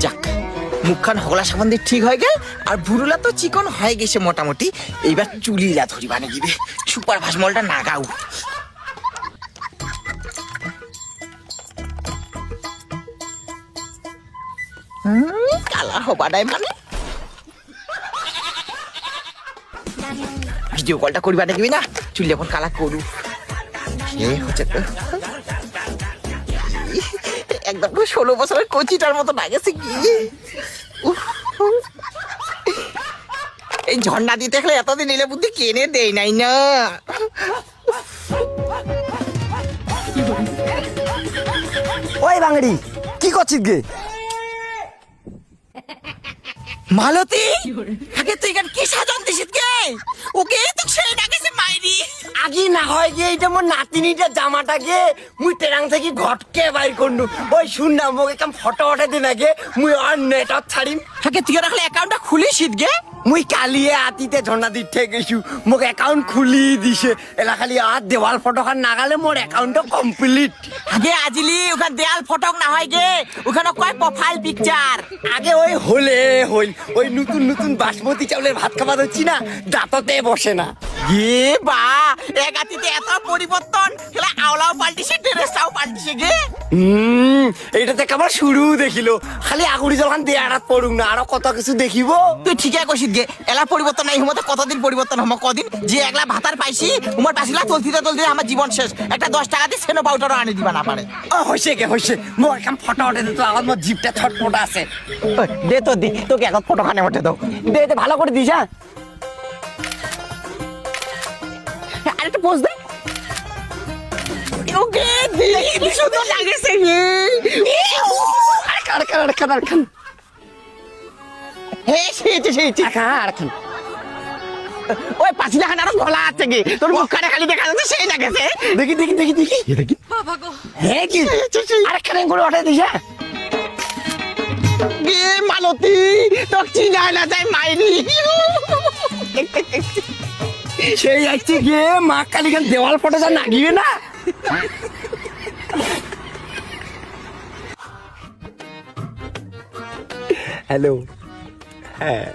যাক, মুখখান হগলা সাবান দিয়ে ঠিক হয়ে গেল, আর ভুরুলা তো চিকন হয়ে গেছে মোটামুটি। এইবার চুলিলা ধরি বানিয়ে দিবে, সুপার ভাসমলটা নাগাও। কালা হবাডাই মানে ভিডিও কলটা করিবা দেখবি না, চুল এখন কালা করু হচ্ছে তো একদম 16 বছরের কচিটার মতো লাগেছে কি। এই ঝর্ণা দিতে গেলে এতদিন এলে বুদ্ধি কেনে দেয় নাই না। ওই বাঙালি কি করছিস গে? মালতী, আগে তুই এখানে কি সাজন দিছিস গে? ওকে তো সেই ডাকেছে মাইরি। আগে না হয় গে এটা মোর নাতিনিটা জামাটাকে মুই টেরাং থেকে ঘটকে বাইর করনু। ওই শুন না মোকে কাম ফটো ওঠে দে না গে, মুই আর নেটত ছাড়িম। আগে তুই রাখলে অ্যাকাউন্টটা খুলিছিস গে? মুই কালিয়ে আতিতে ঝর্ণা দিতে গেছু, মোক অ্যাকাউন্ট খুলি দিছে। এলা খালি আর দেওয়াল ফটো খান নাগালে মোর অ্যাকাউন্টটা কমপ্লিট। আগে আজিলি ওখানে দেয়াল ফটক না হয় গে, ওখানে কয় প্রোফাইল পিকচার। আগে ওই হলে হইল, ওই নতুন নতুন বাসমতি চাউলের ভাত খাবার হচ্ছি না, দাঁততে বসে না। গে বা এক আতিতে এত পরিবর্তন, খেলা আওলাও পাল্টিছে, ড্রেসটাও পাল্টিছে গে। এইটাতে কেবল শুরু দেখিল, খালি আগুড়ি জলখান দিয়ে আড়াত পড়ুক না, আরো কত কিছু দেখিব। তুই ঠিকই কইছিস গে, এলা পরিবর্তন নাই হুমতে কতদিন পরিবর্তন হম কদিন। যে একলা ভাতার পাইছি উমর পাছিলা চলতিতে চলতিতে আমার জীবন শেষ। একটা 10 টাকা দিয়ে সেনো পাউডারও আনি দিবা না পারে। ও হইছে গে হইছে, মোর এখন ফটো ওঠে দিত, আমার মোর জিপটা ছটফট আছে। দে তো দি, তোকে এখন ফটো খানে উঠে দাও। দে দে ভালো করে দিস। হ্যাঁ আরেকটা পোজ দে। ওকে দেখি সুন্দর লাগেছে গে। ওই পাছিলা খান আরো গলা আছে গে, তোর মুখখানে খালি দেখা যাচ্ছে সেই লাগেছে। দেখি দেখি দেখি দেখি দেখি। হ্যাঁ কি আরেকখানে করে ওঠে দিস। গে মালতী, তোর চিনা না যায় মাইরি। সেই আসছে গিয়ে মা কালিখান দেওয়াল ফটোটা নাগিবে না। হ্যালো, হ্যাঁ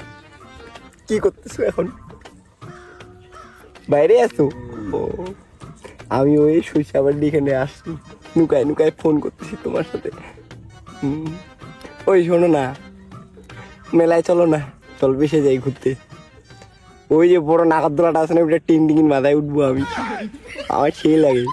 কি করতেছো এখন? বাইরে আছো? ও আমি ওই শৈশাবাড়ি এখানে আসছি, নুকায় নুকায় ফোন করতেছি তোমার সাথে। ওই শোনো না, মেলায় চলো না, চল বেশি যাই ঘুরতে। ওই যে বড় নাগরদোলাটা আছে না, ওটা টিন টিন মাথায় উঠবো আমি, আমার সেই লাগে।